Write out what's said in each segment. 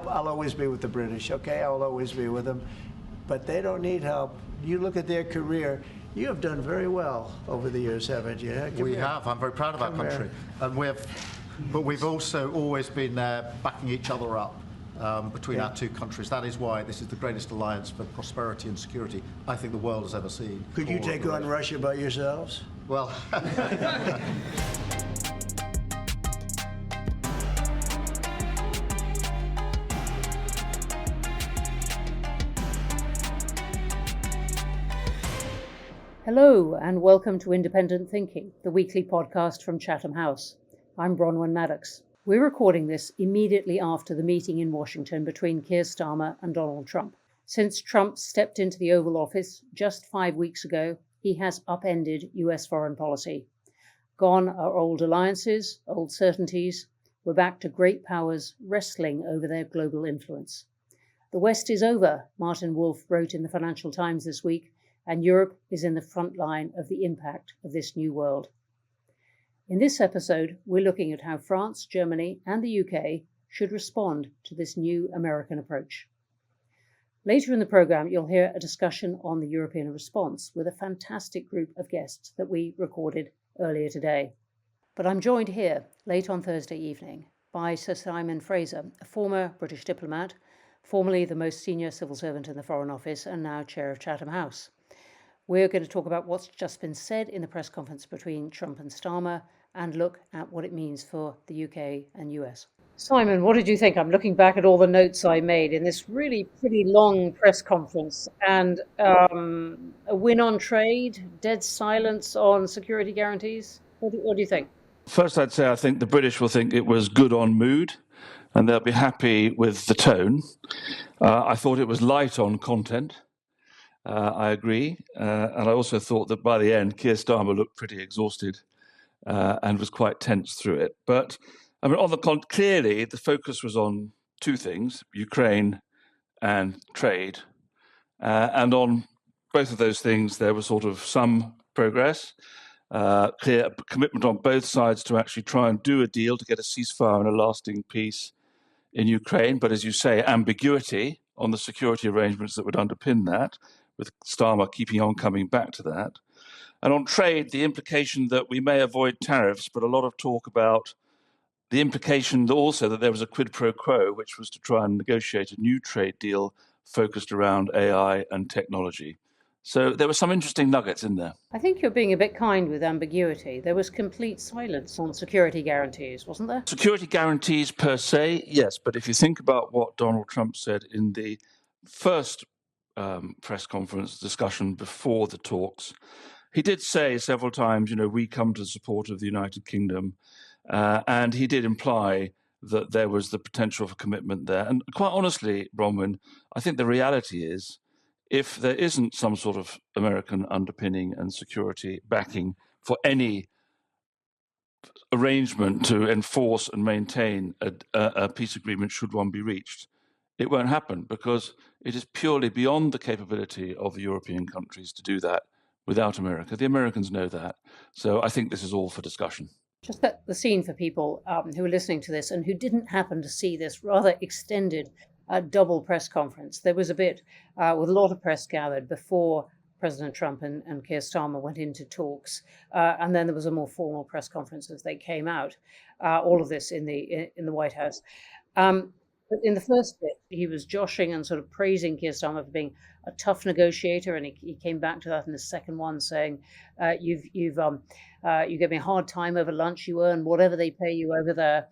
I'll always be with the British, okay? I'll always be with them. But they don't need help. You look at their career. You have done very well over the years, haven't you? We have. I'm very proud of our country. And we've also always been there backing each other up between our two countries. That is why this is the greatest alliance for prosperity and security I think the world has ever seen. Could you take on Russia by yourselves? Well... Hello and welcome to Independent Thinking, the weekly podcast from Chatham House. I'm Bronwen Maddox. We're recording this immediately after the meeting in Washington between Keir Starmer and Donald Trump. Since Trump stepped into the Oval Office just 5 weeks ago, he has upended US foreign policy. Gone are old alliances, old certainties. We're back to great powers wrestling over their global influence. The West is over, Martin Wolf wrote in the Financial Times this week, and Europe is in the front line of the impact of this new world. In this episode, we're looking at how France, Germany, and the UK should respond to this new American approach. Later in the programme, you'll hear a discussion on the European response with a fantastic group of guests that we recorded earlier today. But I'm joined here, late on Thursday evening, by Sir Simon Fraser, a former British diplomat, formerly the most senior civil servant in the Foreign Office and now chair of Chatham House. We're going to talk about what's just been said in the press conference between Trump and Starmer and look at what it means for the UK and US. Simon, what did you think? I'm looking back at all the notes I made in this really pretty long press conference, and a win on trade, dead silence on security guarantees. What do you think? First, I'd say I think the British will think it was good on mood and they'll be happy with the tone. I thought it was light on content. I agree. And I also thought that by the end, Keir Starmer looked pretty exhausted and was quite tense through it. But I mean, clearly, the focus was on two things, Ukraine and trade. And on both of those things, there was sort of some progress, clear commitment on both sides to actually try and do a deal to get a ceasefire and a lasting peace in Ukraine. But as you say, ambiguity on the security arrangements that would underpin that, with Starmer keeping on coming back to that. And on trade, the implication that we may avoid tariffs, but a lot of talk about the implication also that there was a quid pro quo, which was to try and negotiate a new trade deal focused around AI and technology. So there were some interesting nuggets in there. I think you're being a bit kind with ambiguity. There was complete silence on security guarantees, wasn't there? Security guarantees per se, yes. But if you think about what Donald Trump said in the first press conference discussion before the talks, he did say several times, we come to the support of the United Kingdom. And he did imply that there was the potential for commitment there. And quite honestly, Bronwen, I think the reality is, if there isn't some sort of American underpinning and security backing for any arrangement to enforce and maintain a peace agreement should one be reached, it won't happen because it is purely beyond the capability of the European countries to do that without America. The Americans know that. So I think this is all for discussion. Just set the scene for people who are listening to this and who didn't happen to see this rather extended double press conference. There was a bit with a lot of press gathered before President Trump and Keir Starmer went into talks, and then there was a more formal press conference as they came out. All of this in the White House. But in the first bit, he was joshing and sort of praising Keir Starmer for being a tough negotiator, and he came back to that in the second one, saying, "You give me a hard time over lunch. You earn whatever they pay you over there."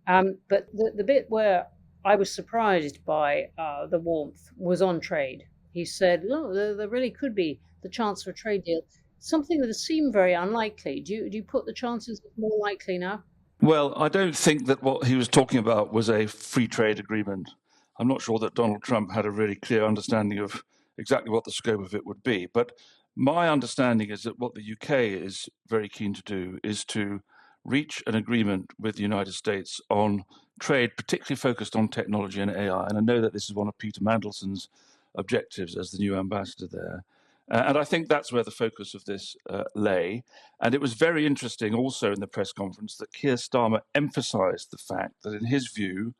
But the bit where I was surprised by the warmth was on trade. He said, "No, there really could be the chance for a trade deal, something that seemed very unlikely." Do you put the chances more likely now? Well, I don't think that what he was talking about was a free trade agreement. I'm not sure that Donald Trump had a really clear understanding of exactly what the scope of it would be. But my understanding is that what the UK is very keen to do is to reach an agreement with the United States on trade, particularly focused on technology and AI. And I know that this is one of Peter Mandelson's objectives as the new ambassador there. And I think that's where the focus of this lay. And it was very interesting also in the press conference that Keir Starmer emphasised the fact that, in his view,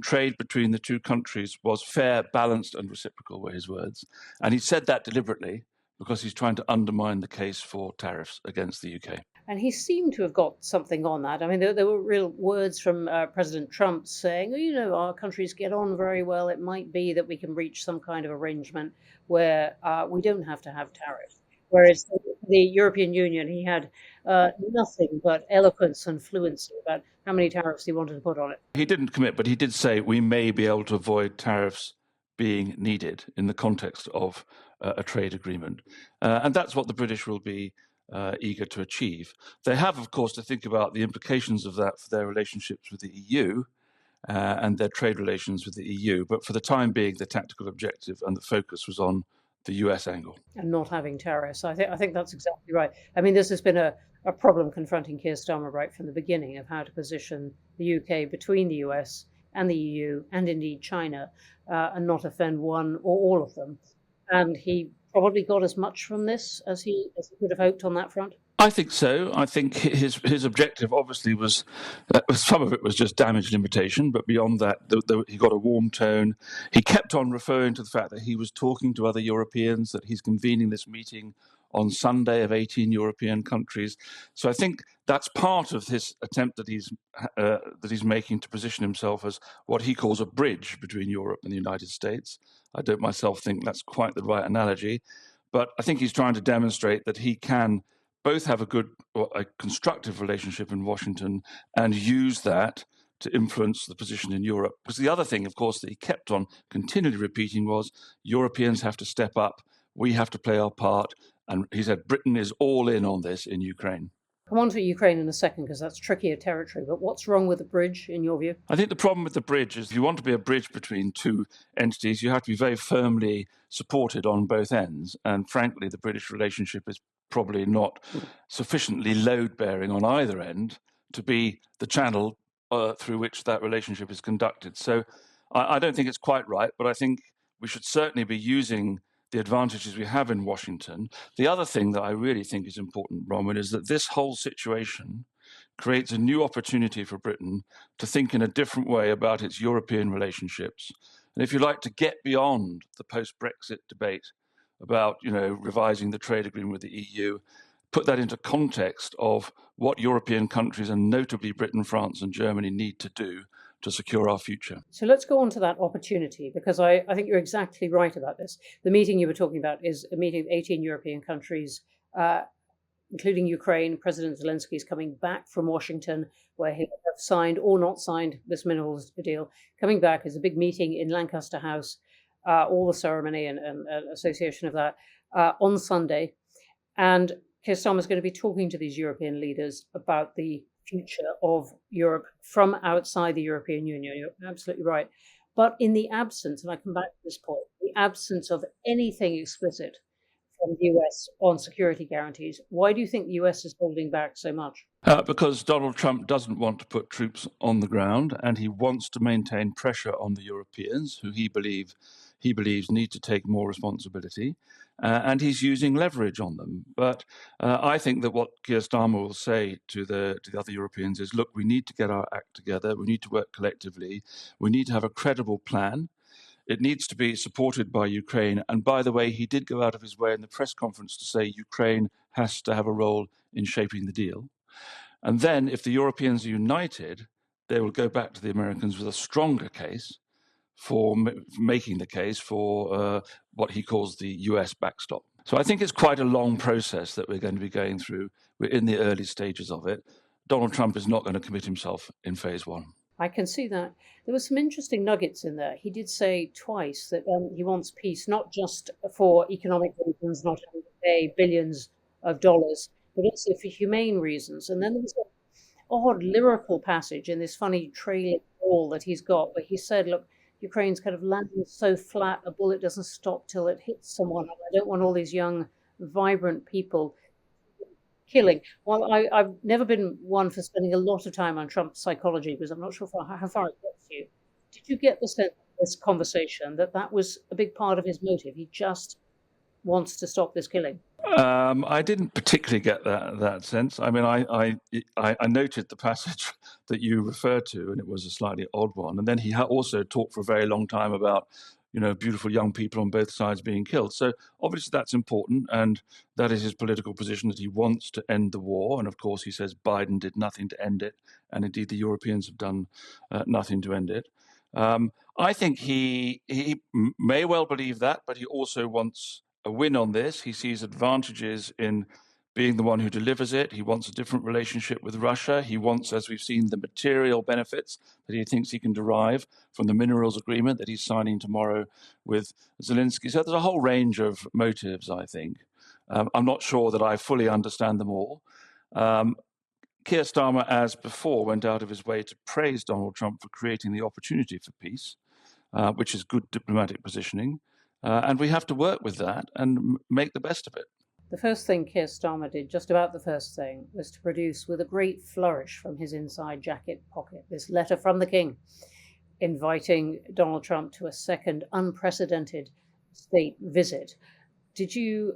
trade between the two countries was fair, balanced, and reciprocal, were his words. And he said that deliberately because he's trying to undermine the case for tariffs against the UK. And he seemed to have got something on that. I mean, there were real words from President Trump saying, oh, you know, our countries get on very well. It might be that we can reach some kind of arrangement where we don't have to have tariffs. Whereas the European Union, he had nothing but eloquence and fluency about how many tariffs he wanted to put on it. He didn't commit, but he did say we may be able to avoid tariffs being needed in the context of a trade agreement. And that's what the British will be eager to achieve. They have, of course, to think about the implications of that for their relationships with the EU and their trade relations with the EU. But for the time being, the tactical objective and the focus was on the US angle. And not having tariffs. I think that's exactly right. I mean, this has been a problem confronting Keir Starmer right from the beginning of how to position the UK between the US and the EU and indeed China and not offend one or all of them. And he probably got as much from this as he could have hoped on that front. I think so. I think his objective obviously was, some of it was just damaged imitation, but beyond that, he got a warm tone. He kept on referring to the fact that he was talking to other Europeans, that he's convening this meeting on Sunday of 18 European countries. So I think that's part of his attempt that he's making to position himself as what he calls a bridge between Europe and the United States. I don't myself think that's quite the right analogy, but I think he's trying to demonstrate that he can both have a constructive relationship in Washington and use that to influence the position in Europe. Because the other thing, of course, that he kept on continually repeating was Europeans have to step up, we have to play our part, and he said Britain is all in on this in Ukraine. Come on to Ukraine in a second because that's trickier territory, but what's wrong with the bridge in your view? I think the problem with the bridge is if you want to be a bridge between two entities, you have to be very firmly supported on both ends. And frankly, the British relationship is probably not sufficiently load-bearing on either end to be the channel through which that relationship is conducted. So I don't think it's quite right, but I think we should certainly be using the advantages we have in Washington. The other thing that I really think is important, Bronwen, is that this whole situation creates a new opportunity for Britain to think in a different way about its European relationships. And if you like, to get beyond the post-Brexit debate about, revising the trade agreement with the EU, put that into context of what European countries, and notably Britain, France, and Germany, need to do to secure our future. So let's go on to that opportunity, because I think you're exactly right about this. The meeting you were talking about is a meeting of 18 European countries, including Ukraine. President Zelensky is coming back from Washington, where he will have signed or not signed this minerals deal. Coming back is a big meeting in Lancaster House, all the ceremony and association of that, on Sunday. And Keir Starmer is going to be talking to these European leaders about the future of Europe from outside the European Union. You're absolutely right. But in the absence, and I come back to this point, the absence of anything explicit from the US on security guarantees, why do you think the US is holding back so much? Because Donald Trump doesn't want to put troops on the ground, and he wants to maintain pressure on the Europeans, who he believes need to take more responsibility, and he's using leverage on them. But I think that what Keir Starmer will say to the other Europeans is, look, we need to get our act together, we need to work collectively, we need to have a credible plan. It needs to be supported by Ukraine. And by the way, he did go out of his way in the press conference to say Ukraine has to have a role in shaping the deal. And then if the Europeans are united, they will go back to the Americans with a stronger case for making the case for what he calls the US backstop. So I think it's quite a long process that we're going to be going through. We're in the early stages of it. Donald Trump is not going to commit himself in phase one. I can see that. There were some interesting nuggets in there. He did say twice that he wants peace, not just for economic reasons, not to pay billions of dollars, but also for humane reasons. And then there was an odd lyrical passage in this funny trailing ball that he's got, where he said, look, Ukraine's kind of landing so flat, a bullet doesn't stop till it hits someone. I don't want all these young, vibrant people killing. Well, I've never been one for spending a lot of time on Trump's psychology, because I'm not sure how far it gets you. Did you get the sense in this conversation that was a big part of his motive? He just wants to stop this killing? I didn't particularly get that sense. I mean, I noted the passage that you referred to, and it was a slightly odd one. And then he also talked for a very long time about, beautiful young people on both sides being killed. So obviously that's important, and that is his political position, that he wants to end the war. And of course, he says Biden did nothing to end it, and indeed the Europeans have done nothing to end it. I think he may well believe that, but he also wants a win on this. He sees advantages in being the one who delivers it. He wants a different relationship with Russia. He wants, as we've seen, the material benefits that he thinks he can derive from the minerals agreement that he's signing tomorrow with Zelensky. So there's a whole range of motives, I think. I'm not sure that I fully understand them all. Keir Starmer, as before, went out of his way to praise Donald Trump for creating the opportunity for peace, which is good diplomatic positioning. And we have to work with that and make the best of it. The first thing Keir Starmer did, just about the first thing, was to produce with a great flourish from his inside jacket pocket this letter from the King, inviting Donald Trump to a second unprecedented state visit. He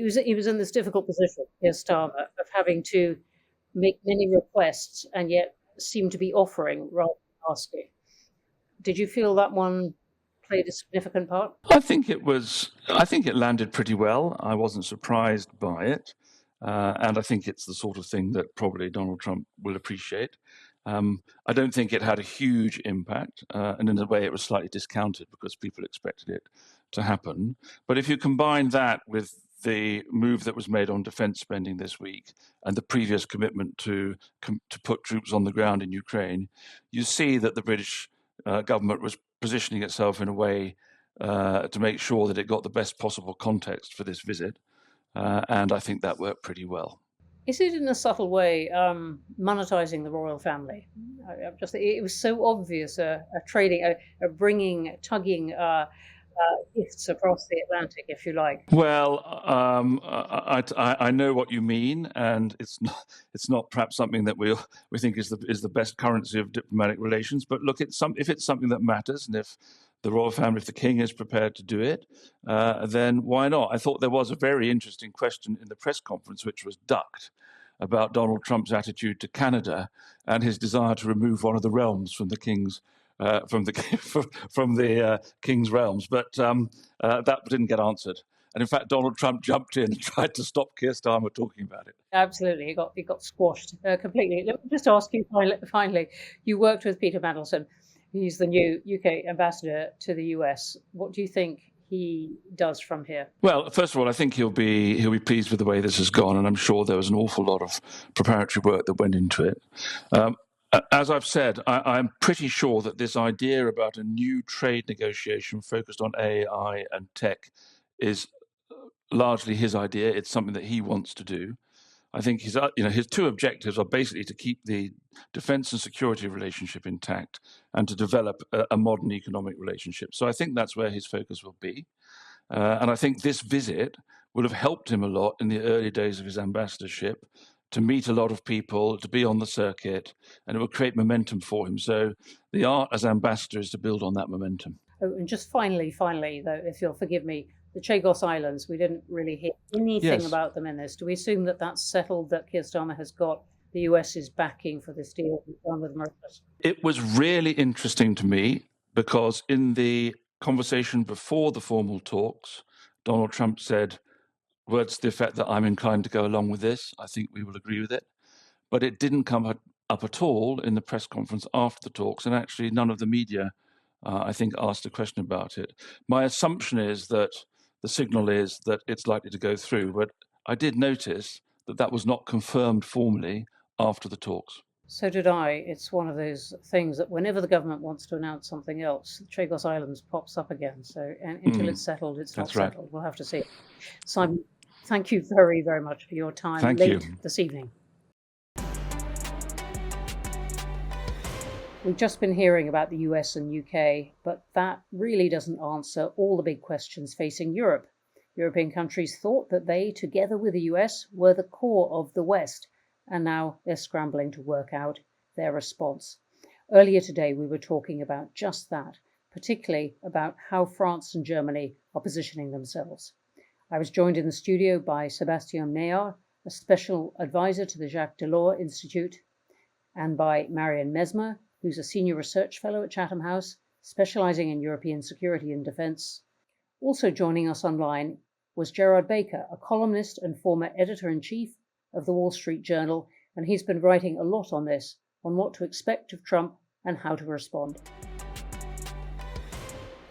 was in this difficult position, Keir Starmer, of having to make many requests and yet seem to be offering rather than asking. Did you feel that one played a significant part? I think it landed pretty well. I wasn't surprised by it. And I think it's the sort of thing that probably Donald Trump will appreciate. I don't think it had a huge impact. And in a way, it was slightly discounted because people expected it to happen. But if you combine that with the move that was made on defense spending this week and the previous commitment to put troops on the ground in Ukraine, you see that the British government was positioning itself in a way to make sure that it got the best possible context for this visit. And I think that worked pretty well. Is it in a subtle way monetizing the royal family? It was so obvious, a trading, a bringing, tugging gifts across the Atlantic, if you like. Well, I know what you mean, and it's not perhaps something that we think is the best currency of diplomatic relations. But look, if it's something that matters, and if the royal family, if the king is prepared to do it, then why not? I thought there was a very interesting question in the press conference, which was ducked, about Donald Trump's attitude to Canada and his desire to remove one of the realms from the king's. From the king's realms, but that didn't get answered. And in fact, Donald Trump jumped in and tried to stop Keir Starmer talking about it. Absolutely, he got squashed completely. Let me just ask you finally. You worked with Peter Mandelson. He's the new UK ambassador to the US. What do you think he does from here? Well, first of all, I think he'll be pleased with the way this has gone, and I'm sure there was an awful lot of preparatory work that went into it. As I've said, I'm pretty sure that this idea about a new trade negotiation focused on AI and tech is largely his idea. It's something that he wants to do. I think his two objectives are basically to keep the defense and security relationship intact and to develop a modern economic relationship. So I think that's where his focus will be. And I think this visit will have helped him a lot in the early days of his ambassadorship, to meet a lot of people, to be on the circuit, and it will create momentum for him. So the art as ambassador is to build on that momentum. Oh, and just finally, though, if you'll forgive me, the Chagos Islands, we didn't really hear anything about them in this. Do we assume that that's settled, that Keir Starmer has got the US's backing for this deal done with Mauritius? It was really interesting to me because in the conversation before the formal talks, Donald Trump said words to the effect that I'm inclined to go along with this. I think we will agree with it. But it didn't come up at all in the press conference after the talks, and actually none of the media, I think, asked a question about it. My assumption is that the signal is that it's likely to go through, but I did notice that that was not confirmed formally after the talks. So did I. It's one of those things that whenever the government wants to announce something else, Chagos Islands pops up again. So until it's settled, it's not settled. Right. We'll have to see. Simon, thank you very, very much for your time this evening. We've just been hearing about the US and UK, but that really doesn't answer all the big questions facing Europe. European countries thought that they, together with the US, were the core of the West, and now they're scrambling to work out their response. Earlier today, we were talking about just that, particularly about how France and Germany are positioning themselves. I was joined in the studio by Sebastien Maillard, a special advisor to the Jacques Delors Institute, and by Marion Messmer, who's a senior research fellow at Chatham House, specializing in European security and defense. Also joining us online was Gerard Baker, a columnist and former editor-in-chief of the Wall Street Journal, and he's been writing a lot on this, on what to expect of Trump and how to respond.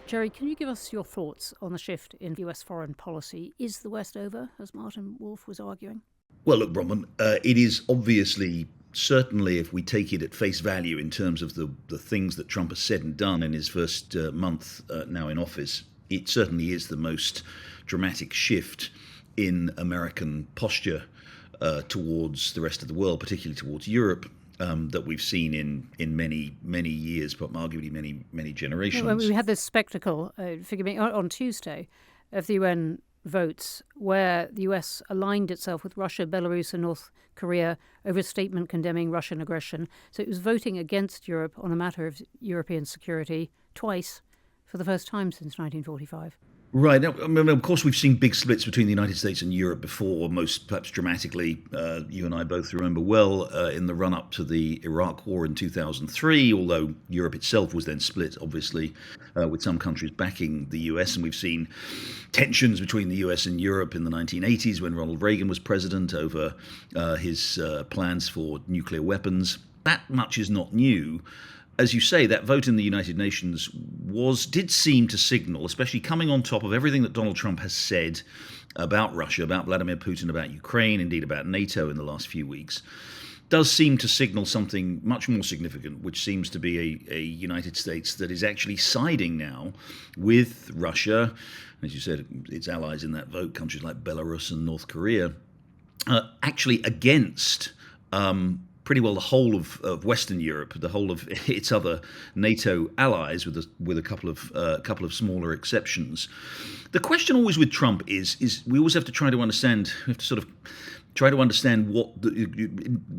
Jerry, can you give us your thoughts on the shift in US foreign policy? Is the West over, as Martin Wolf was arguing? Well, look, Bronwen, it is obviously, certainly if we take it at face value in terms of the things that Trump has said and done in his first month now in office, it certainly is the most dramatic shift in American posture towards the rest of the world, particularly towards Europe, that we've seen in many years, but arguably many generations. Well, we had this spectacle, forgive me, on Tuesday, of the UN votes where the US aligned itself with Russia, Belarus and North Korea over a statement condemning Russian aggression. So it was voting against Europe on a matter of European security twice for the first time since 1945. Right. Now, I mean, of course, we've seen big splits between the United States and Europe before, most perhaps dramatically, you and I both remember well, in the run-up to the Iraq War in 2003, although Europe itself was then split, obviously, with some countries backing the US. And we've seen tensions between the US and Europe in the 1980s when Ronald Reagan was president over his plans for nuclear weapons. That much is not new. As you say, that vote in the United Nations did seem to signal, especially coming on top of everything that Donald Trump has said about Russia, about Vladimir Putin, about Ukraine, indeed about NATO in the last few weeks, does seem to signal something much more significant, which seems to be a United States that is actually siding now with Russia, as you said, its allies in that vote, countries like Belarus and North Korea, actually against pretty well the whole of Western Europe, the whole of its other NATO allies, with a couple of smaller exceptions. The question always with Trump is we always have to try to understand. We have to sort of try to understand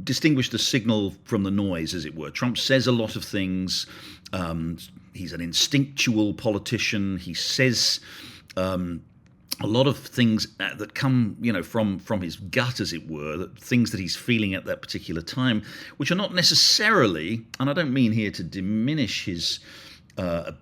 distinguish the signal from the noise, as it were. Trump says a lot of things. He's an instinctual politician. He says a lot of things that come, from his gut, as it were, things that he's feeling at that particular time, which are not necessarily, and I don't mean here to diminish his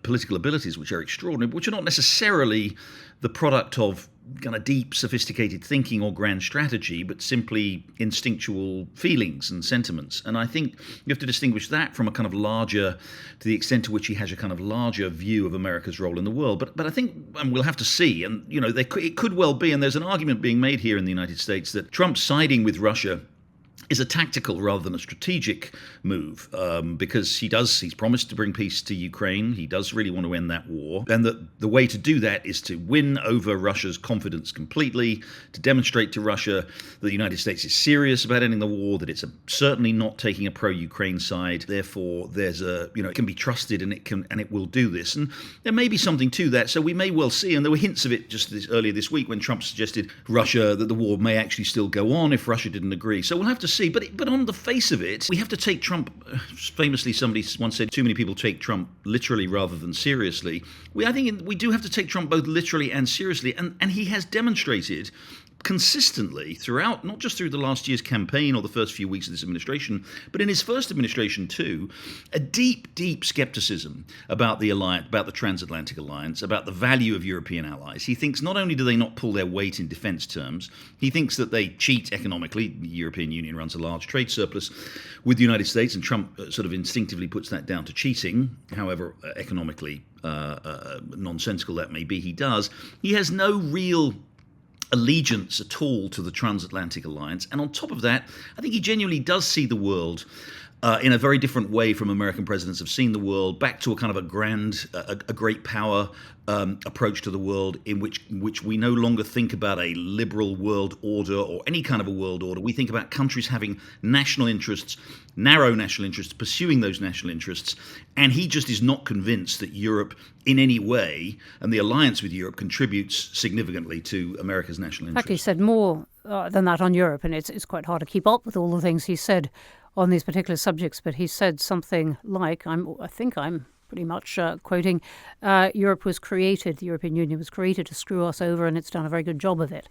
political abilities, which are extraordinary, which are not necessarily the product of kind of deep, sophisticated thinking or grand strategy, but simply instinctual feelings and sentiments. And I think you have to distinguish that from a kind of larger, to the extent to which he has a kind of larger view of America's role in the world. But I think, and we'll have to see, and it could well be, and there's an argument being made here in the United States that Trump siding with Russia is a tactical rather than a strategic move, because he's promised to bring peace to Ukraine. He does really want to end that war. And the way to do that is to win over Russia's confidence completely, to demonstrate to Russia that the United States is serious about ending the war, that it's certainly not taking a pro-Ukraine side. Therefore, there's it can be trusted and it will do this. And there may be something to that. So we may well see, and there were hints of it just earlier this week when Trump suggested Russia, that the war may actually still go on if Russia didn't agree. So we'll have to see. But on the face of it, we have to take Trump, famously somebody once said, too many people take Trump literally rather than seriously. I think we do have to take Trump both literally and seriously, and he has demonstrated consistently throughout, not just through the last year's campaign or the first few weeks of this administration, but in his first administration too, a deep skepticism about the alliance, about the transatlantic alliance, about the value of European allies. He thinks not only do they not pull their weight in defense terms, he thinks that they cheat economically. The European Union runs a large trade surplus with the United States, and Trump sort of instinctively puts that down to cheating, however economically nonsensical that may be. He does. He has no real allegiance at all to the transatlantic alliance. And on top of that, I think he genuinely does see the world in a very different way from American presidents have seen the world, back to a kind of a great power approach to the world, in which we no longer think about a liberal world order or any kind of a world order. We think about countries having national interests, narrow national interests, pursuing those national interests. And he just is not convinced that Europe in any way, and the alliance with Europe, contributes significantly to America's national interests. In fact, he said more than that on Europe, and it's quite hard to keep up with all the things he said on these particular subjects, but he said something like, I think I'm pretty much quoting, Europe was created, the European Union was created to screw us over, and it's done a very good job of it,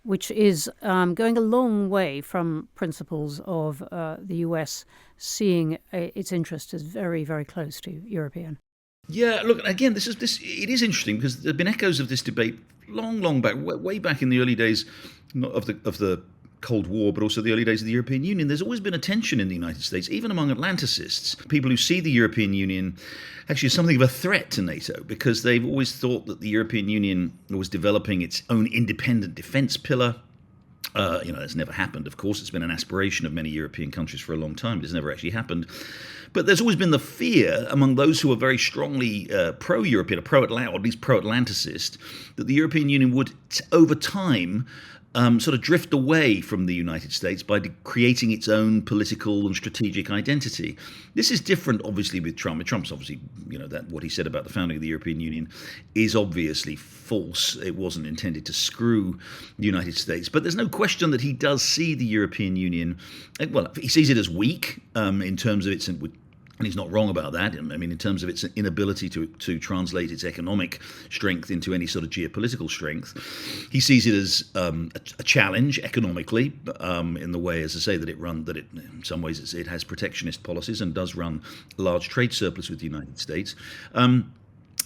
which is going a long way from principles of the US seeing its interest as very, very close to European. Yeah, look, again, it is interesting because there have been echoes of this debate long back, way back in the early days of the Cold War, but also the early days of the European Union. There's always been a tension in the United States, even among Atlanticists, people who see the European Union actually as something of a threat to NATO, because they've always thought that the European Union was developing its own independent defence pillar. It's never happened, of course. It's been an aspiration of many European countries for a long time. It's never actually happened. But there's always been the fear among those who are very strongly pro-European, or at least pro-Atlanticist, that the European Union would, over time, sort of drift away from the United States by creating its own political and strategic identity. This is different, obviously, with Trump. Trump's obviously, that what he said about the founding of the European Union is obviously false. It wasn't intended to screw the United States. But there's no question that he does see the European Union, well, he sees it as weak in terms of its, and he's not wrong about that. I mean, in terms of its inability to translate its economic strength into any sort of geopolitical strength, he sees it as a challenge economically, in the way, as I say, that in some ways it has protectionist policies and does run a large trade surplus with the United States.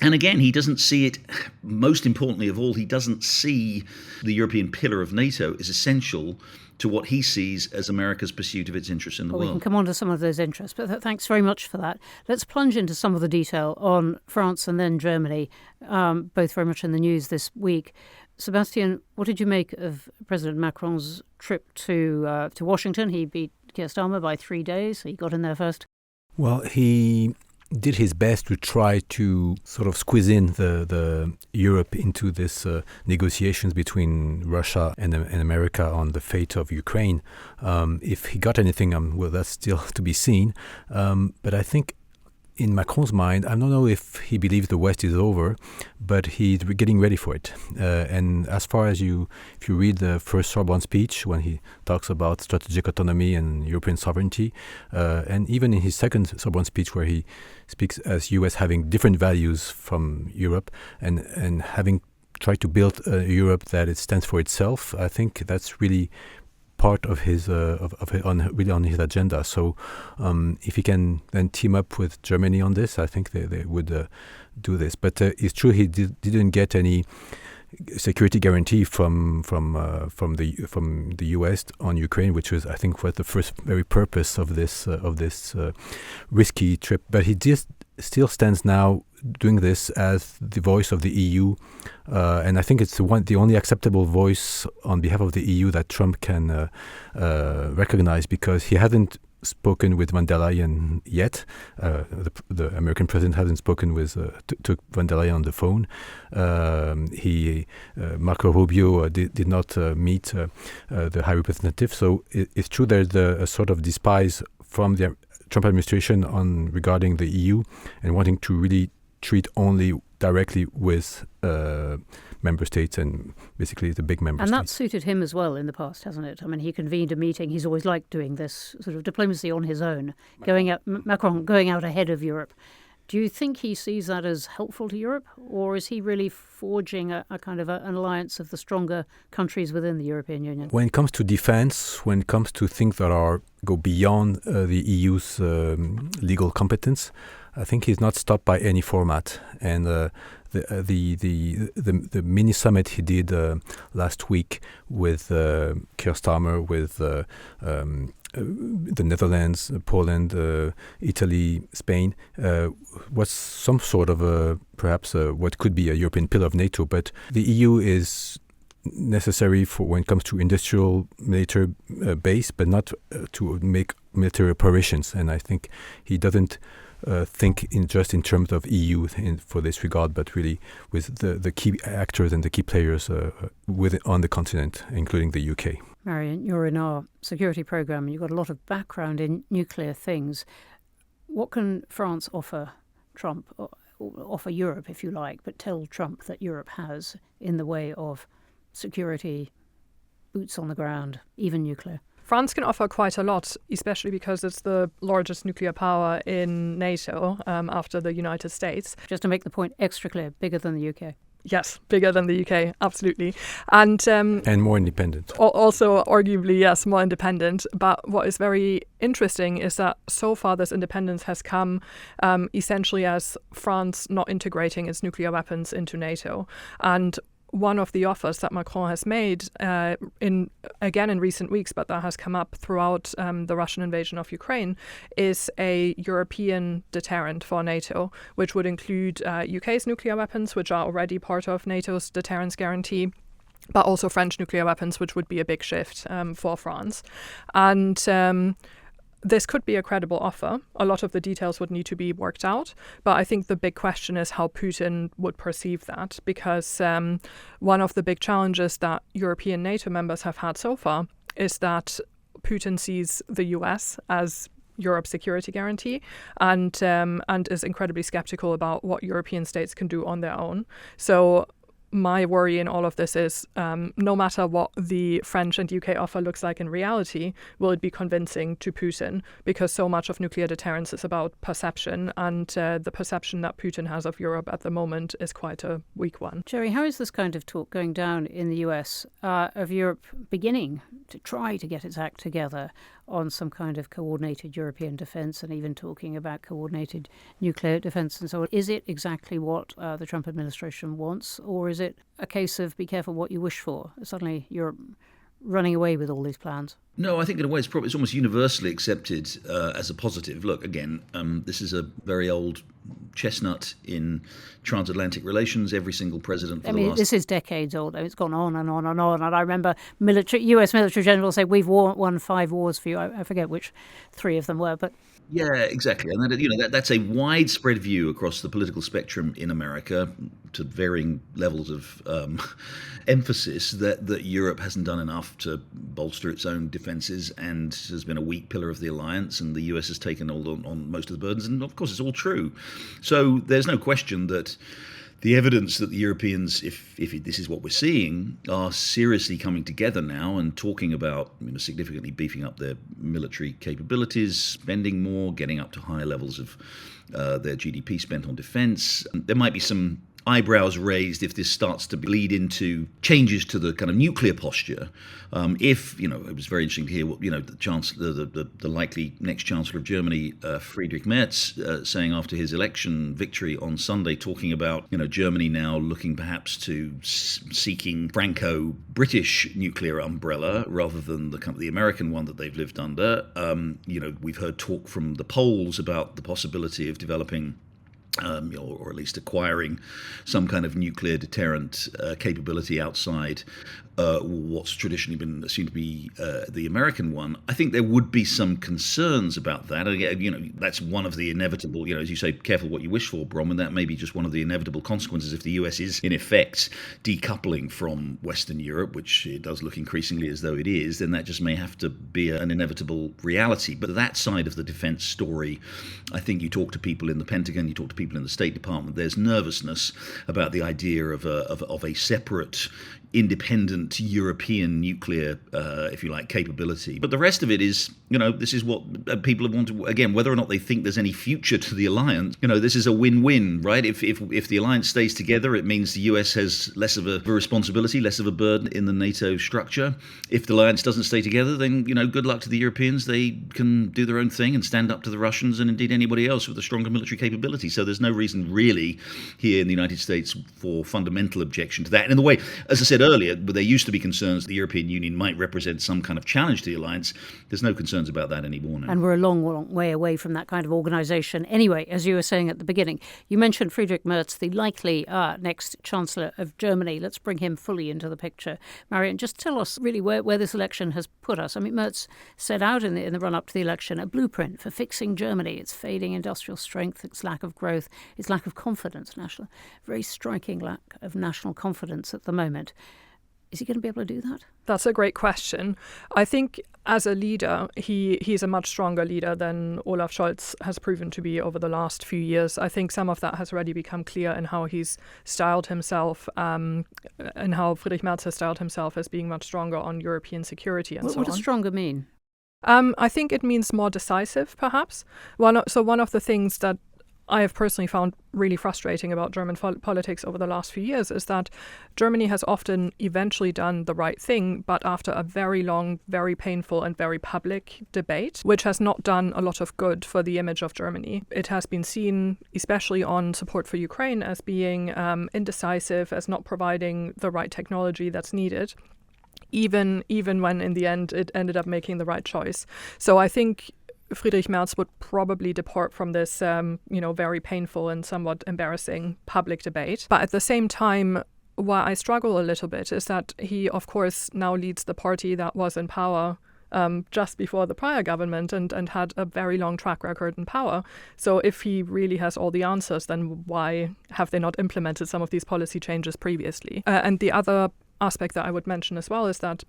And again, he doesn't see it, most importantly of all, he doesn't see the European pillar of NATO as essential to what he sees as America's pursuit of its interests in the world. We can come on to some of those interests, but thanks very much for that. Let's plunge into some of the detail on France and then Germany, both very much in the news this week. Sebastien, what did you make of President Macron's trip to Washington? He beat Keir Starmer by 3 days. He got in there first. Well, he did his best to try to sort of squeeze in the Europe into this negotiations between Russia and America on the fate of Ukraine. If he got anything, well, that's still to be seen. But I think in Macron's mind, I don't know if he believes the West is over, but he's getting ready for it. And as far as if you read the first Sorbonne speech, when he talks about strategic autonomy and European sovereignty, and even in his second Sorbonne speech, where he speaks as U.S. having different values from Europe and having tried to build a Europe that it stands for itself, I think that's really part of his on his agenda. So if he can then team up with Germany on this, I think they would do this. But it's true he didn't get any security guarantee from the U.S. on Ukraine, which was, I think, was the first very purpose of this risky trip. But he still stands now doing this as the voice of the EU, and I think it's the only acceptable voice on behalf of the EU that Trump can recognize, because he hasn't spoken with von der Leyen yet. The American president hasn't spoken with took von der Leyen on the phone. Marco Rubio did not meet the High Representative. So it's true there's a sort of despise from the Trump administration regarding the EU and wanting to really treat only directly with member states and basically the big member states. And that suited him as well in the past, hasn't it? I mean, he convened a meeting. He's always liked doing this sort of diplomacy on his own, Macron going out ahead of Europe. Do you think he sees that as helpful to Europe, or is he really forging a kind of an alliance of the stronger countries within the European Union? When it comes to defense, when it comes to things that go beyond the EU's legal competence, I think he's not stopped by any format. And the mini summit he did last week with Keir Starmer, with the Netherlands, Poland, Italy, Spain, was some sort of perhaps what could be a European pillar of NATO. But the EU is necessary for when it comes to industrial military base, but not to make military operations. And I think he doesn't think just in terms of EU for this regard, but really with the key actors and the key players on the continent, including the UK. Marion, you're in our security programme and you've got a lot of background in nuclear things. What can France offer Trump, or offer Europe, if you like, but tell Trump that Europe has in the way of security, boots on the ground, even nuclear? France can offer quite a lot, especially because it's the largest nuclear power in NATO after the United States. Just to make the point extra clear, bigger than the UK. Yes, bigger than the UK, absolutely. And more independent. Also, arguably, yes, more independent. But what is very interesting is that so far this independence has come essentially as France not integrating its nuclear weapons into NATO. And one of the offers that Macron has made in recent weeks, but that has come up throughout the Russian invasion of Ukraine, is a European deterrent for NATO, which would include UK's nuclear weapons, which are already part of NATO's deterrence guarantee, but also French nuclear weapons, which would be a big shift for France. And this could be a credible offer. A lot of the details would need to be worked out. But I think the big question is how Putin would perceive that, because one of the big challenges that European NATO members have had so far is that Putin sees the US as Europe's security guarantee and is incredibly skeptical about what European states can do on their own. So my worry in all of this is no matter what the French and UK offer looks like in reality, will it be convincing to Putin? Because so much of nuclear deterrence is about perception, and the perception that Putin has of Europe at the moment is quite a weak one. Jerry, how is this kind of talk going down in the US of Europe beginning to try to get its act together on some kind of coordinated European defence and even talking about coordinated nuclear defence and so on? Is it exactly what the Trump administration wants, or is it a case of be careful what you wish for? Suddenly Europe running away with all these plans? No, I think in a way it's almost universally accepted as a positive. Look, again, this is a very old chestnut in transatlantic relations. Every single president this is decades old. It's gone on and on and on. And I remember US military generals say, we've won 5 wars for you. I forget which 3 of them were, but... Yeah, exactly. And that's a widespread view across the political spectrum in America, to varying levels of emphasis, that Europe hasn't done enough to bolster its own defences and has been a weak pillar of the alliance, and the US has taken on most of the burdens. And of course, it's all true. So there's no question that the evidence that the Europeans, if this is what we're seeing, are seriously coming together now and talking about significantly beefing up their military capabilities, spending more, getting up to higher levels of their GDP spent on defence. There might be some eyebrows raised if this starts to bleed into changes to the kind of nuclear posture. It was very interesting to hear what the chancellor, the likely next chancellor of Germany, Friedrich Merz, saying after his election victory on Sunday, talking about Germany now looking perhaps to seeking Franco-British nuclear umbrella rather than the American one that they've lived under. We've heard talk from the Poles about the possibility of developing or at least acquiring some kind of nuclear deterrent capability outside what's traditionally been assumed to be the American one. I think there would be some concerns about that. That's one of the inevitable, as you say, careful what you wish for, Bronwen. That may be just one of the inevitable consequences if the US is, in effect, decoupling from Western Europe, which it does look increasingly as though it is, then that just may have to be an inevitable reality. But that side of the defense story, I think you talk to people in the Pentagon, you talk to people in the State Department, there's nervousness about the idea of a separate, independent European nuclear, if you like, capability. But the rest of it is, this is what people want to, again, whether or not they think there's any future to the alliance, this is a win-win, right? If the alliance stays together, it means the US has less of a responsibility, less of a burden in the NATO structure. If the alliance doesn't stay together, then, good luck to the Europeans. They can do their own thing and stand up to the Russians and indeed anybody else with a stronger military capability. So there's no reason really here in the United States for fundamental objection to that. And in the way, as I said earlier, but there used to be concerns the European Union might represent some kind of challenge to the alliance. There's no concerns about that anymore now. And we're a long, long way away from that kind of organisation. Anyway, as you were saying at the beginning, you mentioned Friedrich Merz, the likely next Chancellor of Germany. Let's bring him fully into the picture. Marion, just tell us really where this election has put us. I mean, Merz set out in the run-up to the election a blueprint for fixing Germany, its fading industrial strength, its lack of growth, its lack of confidence, very striking lack of national confidence at the moment. Is he going to be able to do that? That's a great question. I think as a leader, he's a much stronger leader than Olaf Scholz has proven to be over the last few years. I think some of that has already become clear in how he's styled himself and how Friedrich Merz has styled himself as being much stronger on European security and so on. What does stronger mean? I think it means more decisive, perhaps. One of the things that I have personally found really frustrating about German politics over the last few years is that Germany has often eventually done the right thing, but after a very long, very painful and very public debate, which has not done a lot of good for the image of Germany. It has been seen, especially on support for Ukraine, as being indecisive, as not providing the right technology that's needed, even when in the end it ended up making the right choice. So I think Friedrich Merz would probably depart from this, very painful and somewhat embarrassing public debate. But at the same time, why I struggle a little bit is that he, of course, now leads the party that was in power just before the prior government and had a very long track record in power. So if he really has all the answers, then why have they not implemented some of these policy changes previously? And the other aspect that I would mention as well is that,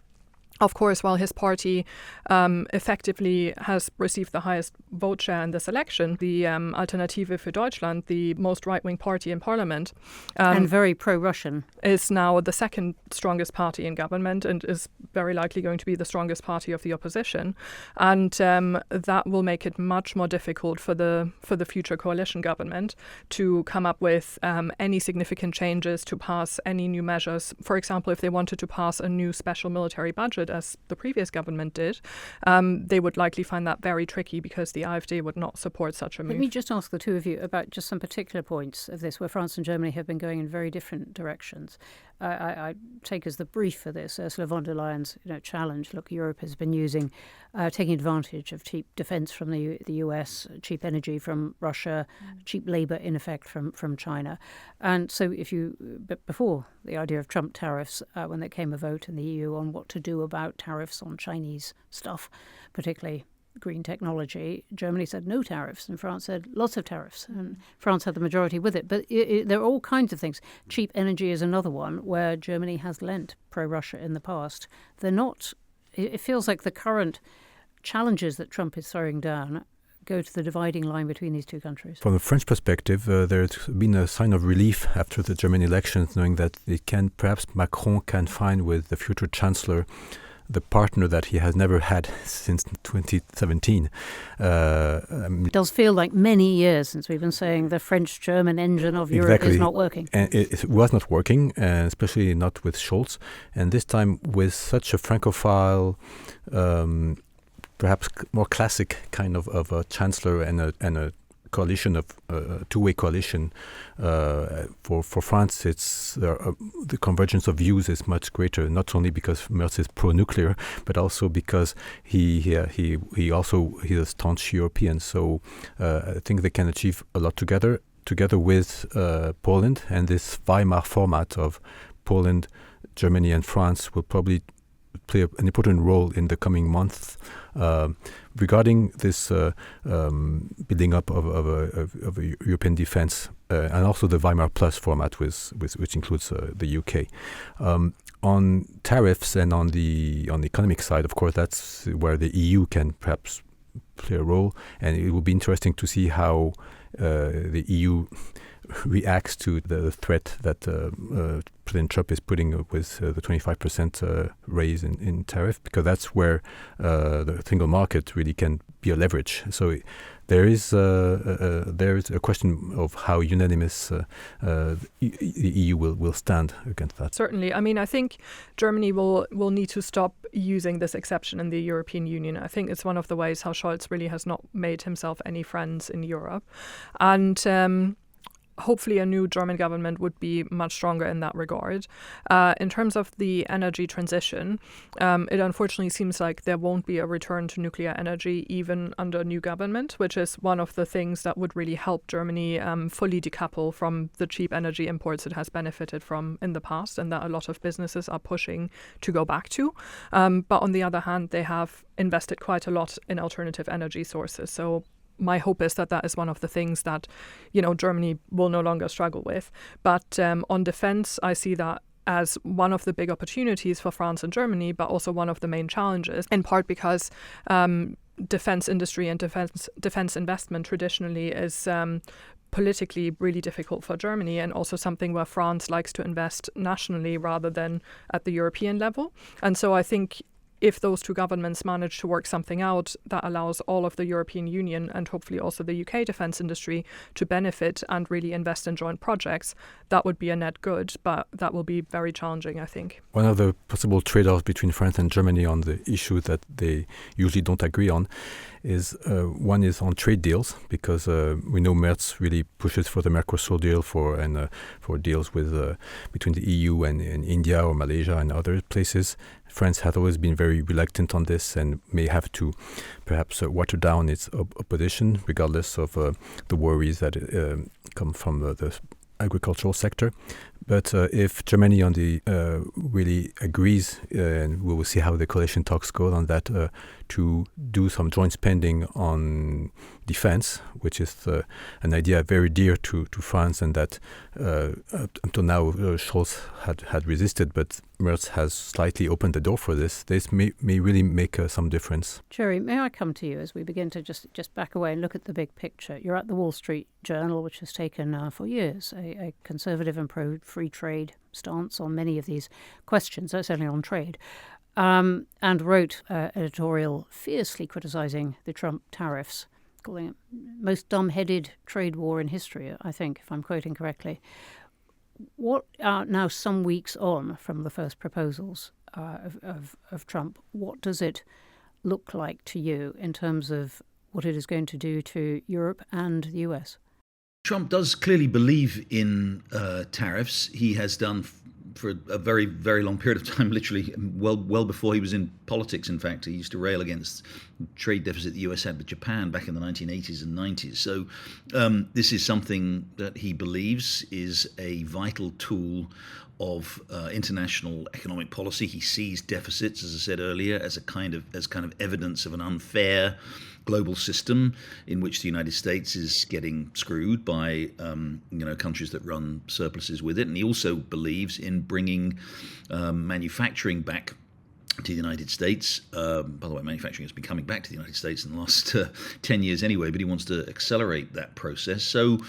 of course, while his party effectively has received the highest vote share in this election, the Alternative für Deutschland, the most right-wing party in parliament, and very pro-Russian, is now the second strongest party in government and is very likely going to be the strongest party of the opposition. And that will make it much more difficult for the future coalition government to come up with any significant changes, to pass any new measures. For example, if they wanted to pass a new special military budget, as the previous government did, they would likely find that very tricky because the AfD would not support such a move. Let me just ask the two of you about just some particular points of this where France and Germany have been going in very different directions. I take as the brief for this Ursula von der Leyen's challenge. Look, Europe has been taking advantage of cheap defence from the US, cheap energy from Russia, cheap labour in effect from China. And so before the idea of Trump tariffs, when there came a vote in the EU on what to do about tariffs on Chinese stuff, particularly green technology, Germany said no tariffs and France said lots of tariffs, and France had the majority with it. But there are all kinds of things. Cheap energy is another one where Germany has lent pro-Russia in the past. They're not, it feels like the current challenges that Trump is throwing down go to the dividing line between these two countries. From a French perspective, there's been a sign of relief after the German elections, knowing that perhaps Macron can find with the future chancellor the partner that he has never had since 2017. It does feel like many years since we've been saying the French-German engine of Europe is not working. And it was not working, especially not with Scholz. And this time with such a Francophile, perhaps more classic kind of a chancellor and a coalition of two-way coalition for France. The convergence of views is much greater. Not only because Merz is pro-nuclear, but also because he's a staunch European. So I think they can achieve a lot together with Poland, and this Weimar format of Poland, Germany, and France will probably play an important role in the coming months. Regarding this building up of a European defense, and also the Weimar Plus format, which includes the UK. On tariffs and on the economic side, of course, that's where the EU can perhaps play a role, and it will be interesting to see how the EU reacts to the threat that President Trump is putting with the 25% raise in tariff, because that's where the single market really can be a leverage. So there is a question of how unanimous the EU will stand against that. Certainly. I mean, I think Germany will need to stop using this exception in the European Union. I think it's one of the ways how Scholz really has not made himself any friends in Europe. And hopefully a new German government would be much stronger in that regard. In terms of the energy transition, it unfortunately seems like there won't be a return to nuclear energy even under a new government, which is one of the things that would really help Germany fully decouple from the cheap energy imports it has benefited from in the past, and that a lot of businesses are pushing to go back to. But on the other hand, they have invested quite a lot in alternative energy sources. So my hope is that is one of the things that, Germany will no longer struggle with. But on defense, I see that as one of the big opportunities for France and Germany, but also one of the main challenges, in part because defense industry and defense investment traditionally is politically really difficult for Germany, and also something where France likes to invest nationally rather than at the European level. And so I think if those two governments manage to work something out that allows all of the European Union and hopefully also the UK defence industry to benefit and really invest in joint projects, that would be a net good, but that will be very challenging, I think. One of the possible trade-offs between France and Germany on the issue that they usually don't agree on is one is on trade deals, because we know Merz really pushes for the Mercosur deal for deals with between the EU and India or Malaysia and other places. France has always been very reluctant on this and may have to perhaps water down its opposition, regardless of the worries that come from the agricultural sector. But if Germany on the really agrees, and we will see how the coalition talks go on that, to do some joint spending on defense, which is an idea very dear to France, and that until now Scholz had resisted, but Merz has slightly opened the door for this. This may really make some difference. Jerry, may I come to you as we begin to just back away and look at the big picture? You're at the Wall Street Journal, which has taken for years a conservative and pro-free trade stance on many of these questions, certainly on trade, and wrote editorial fiercely criticising the Trump tariffs, calling it most dumb-headed trade war in history, I think, if I'm quoting correctly. What are now some weeks on from the first proposals of Trump? What does it look like to you in terms of what it is going to do to Europe and the US? Trump does clearly believe in tariffs. He has done for a very, very long period of time, literally well before he was in politics, in fact. He used to rail against trade deficit the US had with Japan back in the 1980s and 90s. So this is something that he believes is a vital tool of international economic policy. He sees deficits, as I said earlier, as kind of evidence of an unfair global system in which the United States is getting screwed by countries that run surpluses with it. And he also believes in bringing manufacturing back to the United States. By the way, manufacturing has been coming back to the United States in the last 10 years anyway, but he wants to accelerate that process. So,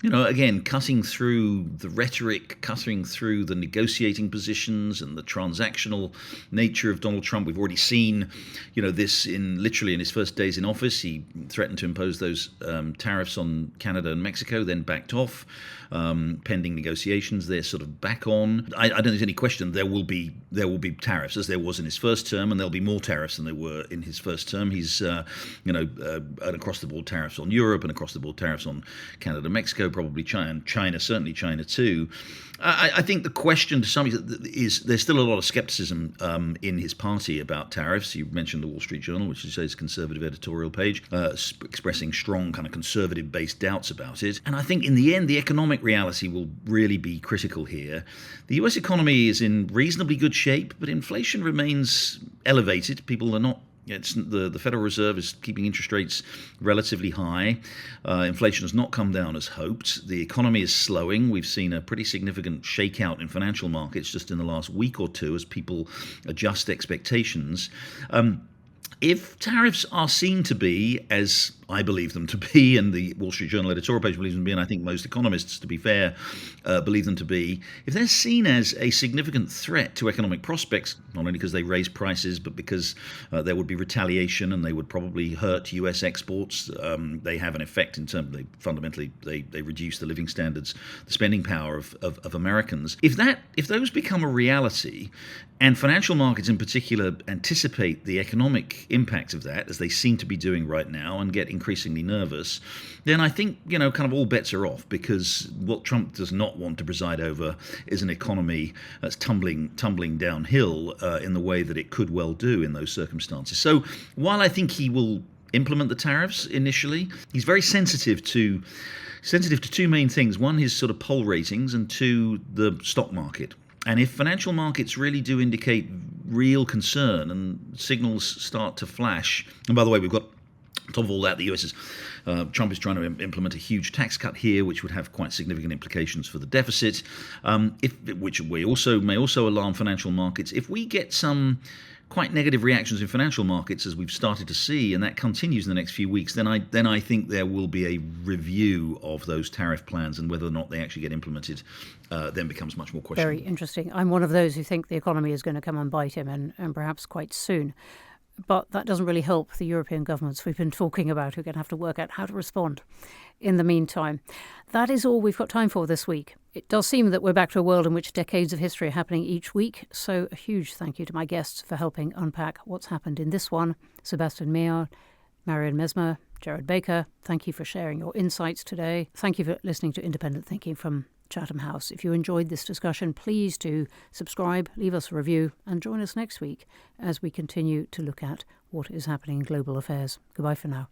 again, cutting through the rhetoric, cutting through the negotiating positions and the transactional nature of Donald Trump. We've already seen, this literally in his first days in office. He threatened to impose those tariffs on Canada and Mexico, then backed off. Pending negotiations, they're sort of back on. I don't think there's any question there will be tariffs, as there was in his first term, and there'll be more tariffs than there were in his first term. He's, across the board tariffs on Europe and across the board tariffs on Canada, Mexico, probably China, certainly China too. I think the question to some extent is there's still a lot of skepticism in his party about tariffs. You mentioned the Wall Street Journal, which is a conservative editorial page, expressing strong kind of conservative-based doubts about it. And I think in the end, the economic reality will really be critical here. The US economy is in reasonably good shape, but inflation remains elevated. People are not. The Federal Reserve is keeping interest rates relatively high. Inflation has not come down as hoped. The economy is slowing. We've seen a pretty significant shakeout in financial markets just in the last week or two as people adjust expectations. If tariffs are seen to be, as I believe them to be, and the Wall Street Journal editorial page believes them to be, and I think most economists, to be fair, believe them to be, if they're seen as a significant threat to economic prospects, not only because they raise prices, but because there would be retaliation and they would probably hurt US exports, they have an effect in terms of fundamentally they reduce the living standards, the spending power of Americans. If those become a reality, and financial markets in particular anticipate the economic impact of that, as they seem to be doing right now, and get increasingly nervous, then I think, kind of all bets are off, because what Trump does not want to preside over is an economy that's tumbling downhill in the way that it could well do in those circumstances. So while I think he will implement the tariffs initially, he's very sensitive to two main things. One, his sort of poll ratings, and two, the stock market. And if financial markets really do indicate real concern and signals start to flash, and by the way, we've got On top of all that, the US is, Trump is trying to implement a huge tax cut here, which would have quite significant implications for the deficit, which may also alarm financial markets. If we get some quite negative reactions in financial markets, as we've started to see, and that continues in the next few weeks, then I think there will be a review of those tariff plans, and whether or not they actually get implemented then becomes much more questionable. Very interesting. I'm one of those who think the economy is going to come and bite him, and perhaps quite soon. But that doesn't really help the European governments we've been talking about, who are going to have to work out how to respond in the meantime. That is all we've got time for this week. It does seem that we're back to a world in which decades of history are happening each week, so a huge thank you to my guests for helping unpack what's happened in this one. Sebastien, Maillard, Marion Messmer, Gerard Baker, thank you for sharing your insights today. Thank you for listening to Independent Thinking from Chatham House. If you enjoyed this discussion, please do subscribe, leave us a review, and join us next week as we continue to look at what is happening in global affairs. Goodbye for now.